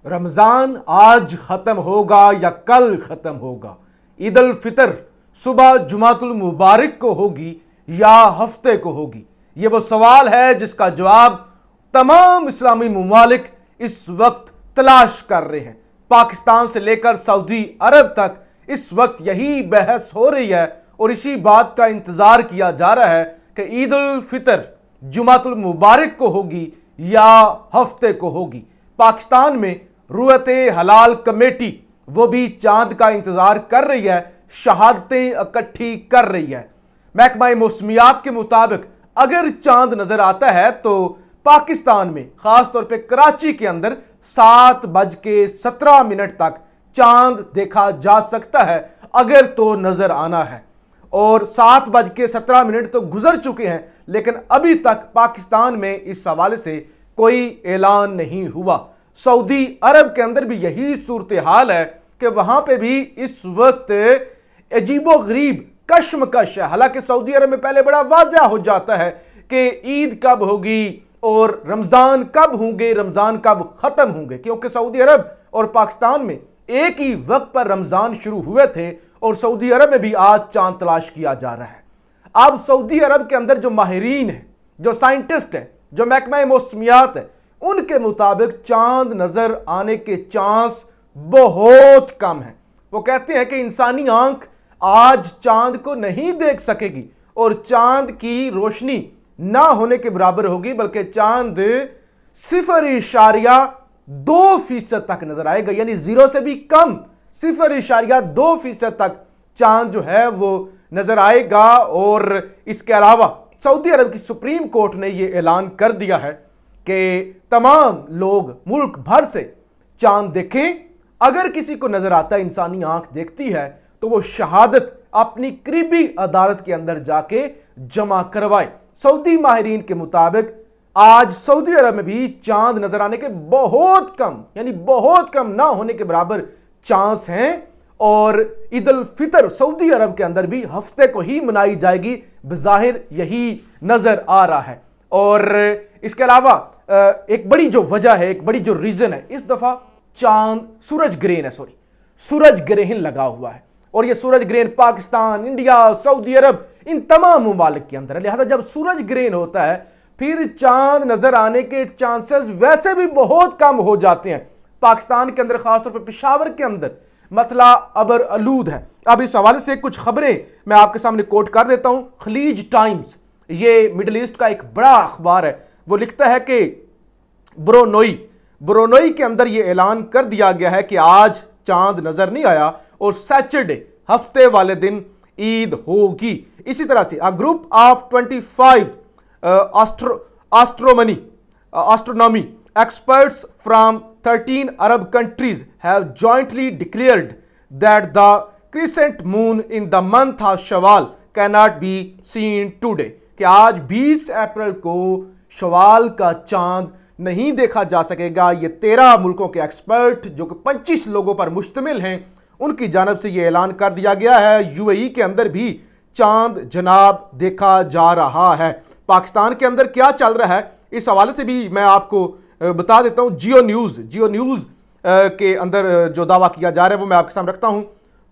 رمضان آج ختم ہوگا یا کل ختم ہوگا؟ عید الفطر صبح جمعۃ المبارک کو ہوگی یا ہفتے کو ہوگی؟ یہ وہ سوال ہے جس کا جواب تمام اسلامی ممالک اس وقت تلاش کر رہے ہیں۔ پاکستان سے لے کر سعودی عرب تک اس وقت یہی بحث ہو رہی ہے اور اسی بات کا انتظار کیا جا رہا ہے کہ عید الفطر جمعۃ المبارک کو ہوگی یا ہفتے کو ہوگی۔ پاکستان میں رویت حلال کمیٹی وہ بھی چاند کا انتظار کر رہی ہے، شہادتیں اکٹھی کر رہی ہے۔ محکمہ موسمیات کے مطابق اگر چاند نظر آتا ہے تو پاکستان میں خاص طور پہ کراچی کے اندر 7:17 تک چاند دیکھا جا سکتا ہے اگر تو نظر آنا ہے، اور 7:17 تو گزر چکے ہیں لیکن ابھی تک پاکستان میں اس حوالے سے کوئی اعلان نہیں ہوا۔ سعودی عرب کے اندر بھی یہی صورتحال ہے کہ وہاں پہ بھی اس وقت عجیب و غریب کشمکش ہے۔ حالانکہ سعودی عرب میں پہلے بڑا واضح ہو جاتا ہے کہ عید کب ہوگی اور رمضان کب ہوں گے، رمضان کب ختم ہوں گے، کیونکہ سعودی عرب اور پاکستان میں ایک ہی وقت پر رمضان شروع ہوئے تھے اور سعودی عرب میں بھی آج چاند تلاش کیا جا رہا ہے۔ اب سعودی عرب کے اندر جو ماہرین ہیں، جو سائنٹسٹ ہیں، جو محکمہ موسمیات ہے، ان کے مطابق چاند نظر آنے کے چانس بہت کم ہیں۔ وہ کہتے ہیں کہ انسانی آنکھ آج چاند کو نہیں دیکھ سکے گی اور چاند کی روشنی نہ ہونے کے برابر ہوگی، بلکہ چاند 0.2% تک نظر آئے گا، یعنی 0 سے بھی کم 0.2% تک چاند جو ہے وہ نظر آئے گا۔ اور اس کے علاوہ سعودی عرب کی سپریم کورٹ نے یہ اعلان کر دیا ہے کہ تمام لوگ ملک بھر سے چاند دیکھیں۔ اگر کسی کو نظر آتا ہے، انسانی آنکھ دیکھتی ہے، تو وہ شہادت اپنی قریبی عدالت کے اندر جا کے جمع کروائے۔ سعودی ماہرین کے مطابق آج سعودی عرب میں بھی چاند نظر آنے کے بہت کم، یعنی بہت کم نہ ہونے کے برابر چانس ہیں، اور عید الفطر سعودی عرب کے اندر بھی ہفتے کو ہی منائی جائے گی، بظاہر یہی نظر آ رہا ہے۔ اور اس کے علاوہ ایک بڑی جو وجہ ہے، ایک بڑی جو ریزن ہے، اس دفعہ چاند سورج گرہن لگا ہوا ہے، اور یہ سورج گرہن پاکستان، انڈیا، سعودی عرب ان تمام ممالک کے اندر ہے۔ لہذا جب سورج گرہن ہوتا ہے پھر چاند نظر آنے کے چانسز ویسے بھی بہت کم ہو جاتے ہیں۔ پاکستان کے اندر خاص طور پر پشاور کے اندر مسئلہ ابر آلود ہے۔ اب اس حوالے سے کچھ خبریں میں آپ کے سامنے کوٹ کر دیتا ہوں۔ خلیج ٹائمز، یہ مڈل ایسٹ کا ایک بڑا اخبار ہے، وہ لکھتا ہے کہ برونوئی کے اندر یہ اعلان کر دیا گیا ہے کہ آج چاند نظر نہیں آیا اور سیچرڈے ہفتے والے دن عید ہوگی۔ اسی طرح سے group of 25 astronomy experts from 13 Arab countries have jointly declared that the crescent moon in the month of Shawwal cannot be seen today، کہ آج 20 اپریل کو شوال کا چاند نہیں دیکھا جا سکے گا۔ یہ 13 ملکوں کے ایکسپرٹ جو کہ 25 لوگوں پر مشتمل ہیں، ان کی جانب سے یہ اعلان کر دیا گیا ہے۔ UAE کے اندر بھی چاند جناب دیکھا جا رہا ہے۔ پاکستان کے اندر کیا چل رہا ہے اس حوالے سے بھی میں آپ کو بتا دیتا ہوں۔ جیو نیوز کے اندر جو دعویٰ کیا جا رہا ہے وہ میں آپ کے سامنے رکھتا ہوں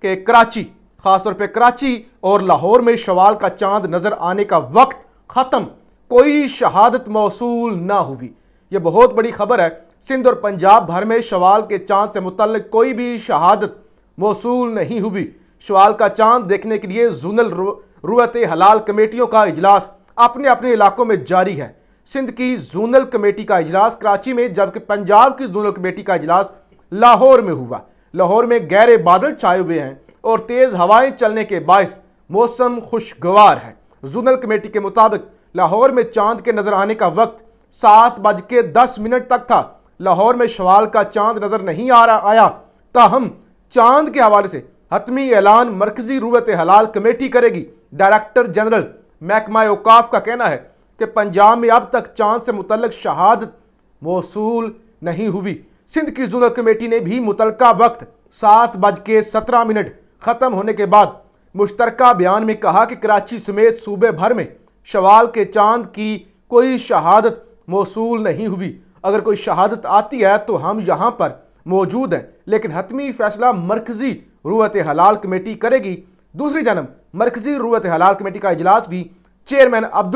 کہ کراچی، خاص طور پہ کراچی اور لاہور میں شوال کا چاند نظر آنے کا وقت ختم، کوئی شہادت موصول نہ ہوئی۔ یہ بہت بڑی خبر ہے۔ سندھ اور پنجاب بھر میں شوال کے چاند سے متعلق کوئی بھی شہادت موصول نہیں ہوئی۔ شوال کا چاند دیکھنے کے لیے زونل رویت حلال کمیٹیوں کا اجلاس اپنے اپنے علاقوں میں جاری ہے۔ سندھ کی زونل کمیٹی کا اجلاس کراچی میں، جبکہ پنجاب کی زونل کمیٹی کا اجلاس لاہور میں ہوا۔ لاہور میں گہرے بادل چھائے ہوئے ہیں اور تیز ہوائیں چلنے کے باعث موسم خوشگوار ہے۔ زونل کمیٹی کے مطابق لاہور میں چاند کے نظر آنے کا وقت 7:10 تک تھا۔ لاہور میں شوال کا چاند نظر نہیں آیا، تاہم چاند کے حوالے سے حتمی اعلان مرکزی رویت حلال کمیٹی کرے گی۔ ڈائریکٹر جنرل محکمہ اوقاف کا کہنا ہے کہ پنجاب میں اب تک چاند سے متعلق شہادت موصول نہیں ہوئی۔ سندھ کی زونل کمیٹی نے بھی متعلقہ وقت 7:17 ختم ہونے کے بعد مشترکہ بیان میں کہا کہ کراچی سمیت صوبے بھر میں شوال کے چاند کی کوئی شہادت موصول نہیں ہوئی۔ اگر کوئی شہادت آتی ہے تو ہم یہاں پر موجود ہیں، لیکن حتمی فیصلہ مرکزی رویت حلال کمیٹی کرے گی۔ دوسری جانب مرکزی رویت حلال کمیٹی کا اجلاس بھی چیئرمین عبد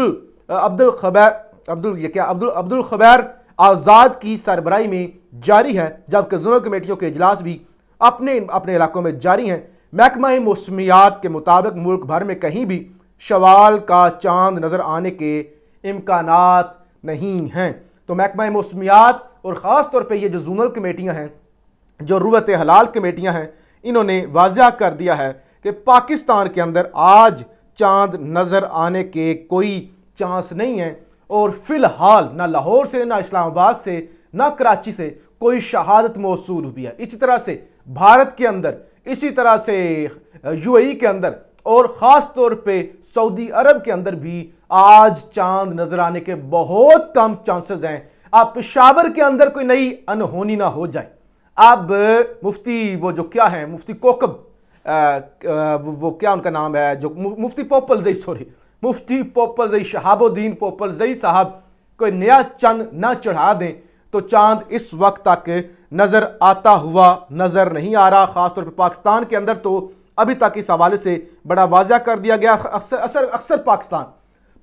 الخبیر آزاد کی سربراہی میں جاری ہے، جبکہ زونل کمیٹیوں کے اجلاس بھی اپنے علاقوں میں جاری ہیں۔ محکمہ موسمیات کے مطابق ملک بھر میں کہیں بھی شوال کا چاند نظر آنے کے امکانات نہیں ہیں۔ تو محکمہ موسمیات اور خاص طور پہ یہ جو زونل کمیٹیاں ہیں، جو رویت حلال کمیٹیاں ہیں، انہوں نے واضح کر دیا ہے کہ پاکستان کے اندر آج چاند نظر آنے کے کوئی چانس نہیں ہے، اور فی الحال نہ لاہور سے، نہ اسلام آباد سے، نہ کراچی سے کوئی شہادت موصول ہوئی ہے۔ اسی طرح سے بھارت کے اندر، اسی طرح سے یو اے ای کے اندر، اور خاص طور پہ سعودی عرب کے اندر بھی آج چاند نظر آنے کے بہت کم چانسز ہیں۔ اب پشاور کے اندر کوئی نئی انہونی نہ ہو جائے۔ اب مفتی وہ جو کیا ہیں، مفتی کوکب، وہ کیا ان کا نام ہے، جو مفتی مفتی پوپل شہاب الدین پوپل زئی صاحب کوئی نیا چاند نہ چڑھا دیں تو چاند اس وقت تک نظر آتا ہوا نظر نہیں آ رہا۔ خاص طور پہ پاکستان کے اندر تو ابھی تک اس حوالے سے بڑا واضح کر دیا گیا۔ اکثر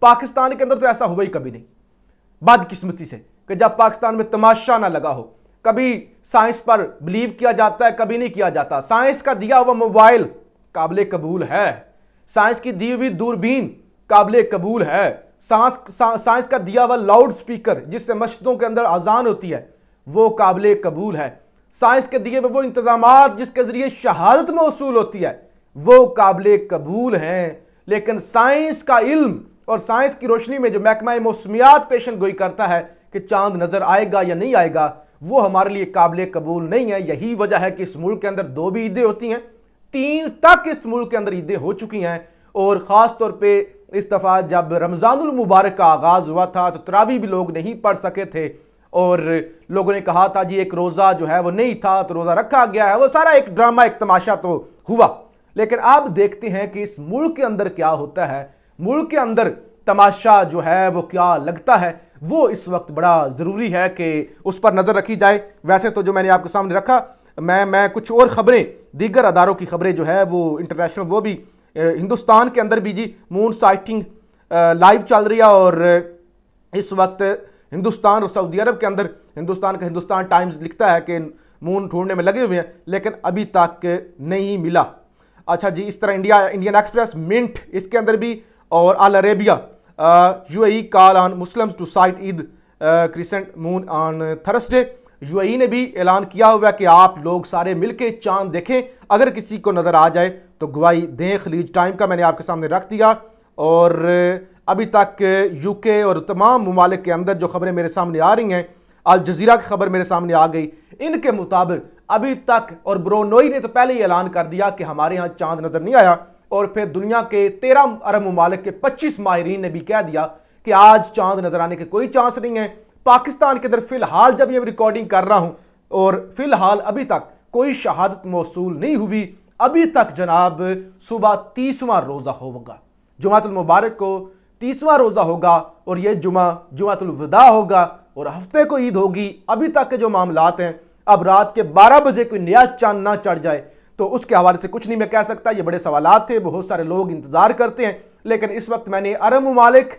پاکستان کے اندر تو ایسا ہوا ہی کبھی نہیں، بدقسمتی سے، کہ جب پاکستان میں تماشا نہ لگا ہو۔ کبھی سائنس پر بلیو کیا جاتا ہے، کبھی نہیں کیا جاتا۔ سائنس کا دیا ہوا موبائل قابل قبول ہے، سائنس کی دی ہوئی دوربین قابل قبول ہے، سائنس کا دیا ہوا لاؤڈ سپیکر جس سے مسجدوں کے اندر اذان ہوتی ہے وہ قابل قبول ہے، سائنس کے دیے ہوئے وہ انتظامات جس کے ذریعے شہادت موصول ہوتی ہے وہ قابل قبول ہیں۔ لیکن سائنس کا علم اور سائنس کی روشنی میں جو محکمہ موسمیات پیشن گوئی کرتا ہے کہ چاند نظر آئے گا یا نہیں آئے گا، وہ ہمارے لیے قابل قبول نہیں ہے۔ یہی وجہ ہے کہ اس ملک کے اندر 2 بھی عیدیں ہوتی ہیں، 3 تک اس ملک کے اندر عیدیں ہو چکی ہیں، اور خاص طور پہ اس دفعہ جب رمضان المبارک کا آغاز ہوا تھا تو تراویح بھی لوگ نہیں پڑھ سکے تھے، اور لوگوں نے کہا تھا جی ایک روزہ جو ہے وہ نہیں تھا تو روزہ رکھا گیا ہے۔ وہ سارا ایک ڈرامہ، ایک تماشا تو ہوا، لیکن آپ دیکھتے ہیں کہ اس ملک کے اندر کیا ہوتا ہے۔ ملک کے اندر تماشا جو ہے وہ کیا لگتا ہے، وہ اس وقت بڑا ضروری ہے کہ اس پر نظر رکھی جائے۔ ویسے تو جو میں نے آپ کے سامنے رکھا، میں کچھ اور خبریں، دیگر اداروں کی خبریں جو ہے وہ انٹرنیشنل، وہ بھی ہندوستان کے اندر بھی جی مون سائٹنگ لائیو چل رہی ہے، اور اس وقت ہندوستان اور سعودی عرب کے اندر ہندوستان ٹائمز لکھتا ہے کہ مون ڈھونڈنے میں لگے ہوئے ہیں لیکن ابھی تک نہیں ملا۔ اچھا جی، اس طرح انڈین ایکسپریس منٹ، اس کے اندر بھی، اور Al Arabiya U A E call on Muslims to sight Eid crescent moon on Thursday. U A E نے بھی اعلان کیا ہوا ہے کہ آپ لوگ سارے مل کے چاند دیکھیں، اگر کسی کو نظر آ جائے تو گواہی دیں۔ خلیج ٹائم کا میں نے آپ کے سامنے رکھ دیا، اور ابھی تک یو کے اور تمام ممالک کے اندر جو خبریں میرے سامنے آ رہی ہیں، الجزیرہ کی خبر میرے سامنے آ گئی، ان کے مطابق ابھی تک، اور برونوئی نے تو پہلے ہی اعلان کر دیا کہ ہمارے ہاں چاند نظر نہیں آیا، اور پھر دنیا کے 13 ارب ممالک کے 25 ماہرین نے بھی کہہ دیا کہ آج چاند نظر آنے کے کوئی چانس نہیں ہے۔ پاکستان کے اندر فی الحال جب یہ ریکارڈنگ کر رہا ہوں، اور فی الحال ابھی تک کوئی شہادت موصول نہیں ہوئی۔ ابھی تک جناب صبح 30واں روزہ ہوگا، جمعۃ المبارک کو 30واں روزہ ہوگا، اور یہ جمعۃ الوداع ہوگا، اور ہفتے کو عید ہوگی۔ ابھی تک کے جو معاملات ہیں، اب رات کے 12 بجے کوئی نیا چاند نہ چڑھ جائے تو اس کے حوالے سے کچھ نہیں میں کہہ سکتا۔ یہ بڑے سوالات تھے، بہت سارے لوگ انتظار کرتے ہیں، لیکن اس وقت میں نے عرب ممالک،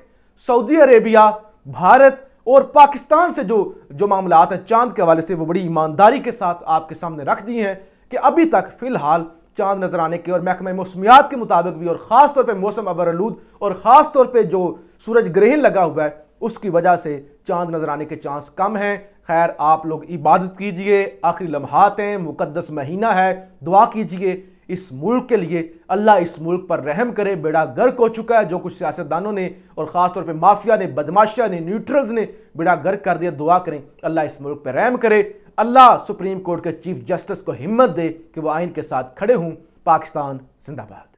سعودی عربیہ، بھارت اور پاکستان سے جو معاملات ہیں چاند کے حوالے سے، وہ بڑی ایمانداری کے ساتھ آپ کے سامنے رکھ دی ہیں کہ ابھی تک فی الحال چاند نظر آنے کے، اور محکمہ موسمیات کے مطابق بھی، اور خاص طور پہ موسم ابرآلود، اور خاص طور پہ جو سورج گرہن لگا ہوا ہے اس کی وجہ سے چاند نظر آنے کے چانس کم ہیں۔ خیر، آپ لوگ عبادت کیجئے، آخری لمحات ہیں، مقدس مہینہ ہے، دعا کیجئے اس ملک کے لیے، اللہ اس ملک پر رحم کرے۔ بیڑا گرک ہو چکا ہے، جو کچھ سیاستدانوں نے اور خاص طور پہ مافیا نے، بدماشیہ نے، نیوٹرلز نے بیڑا گرک کر دیا۔ دعا کریں اللہ اس ملک پہ رحم کرے، اللہ سپریم کورٹ کے چیف جسٹس کو ہمت دے کہ وہ آئین کے ساتھ کھڑے ہوں۔ پاکستان زندہ باد۔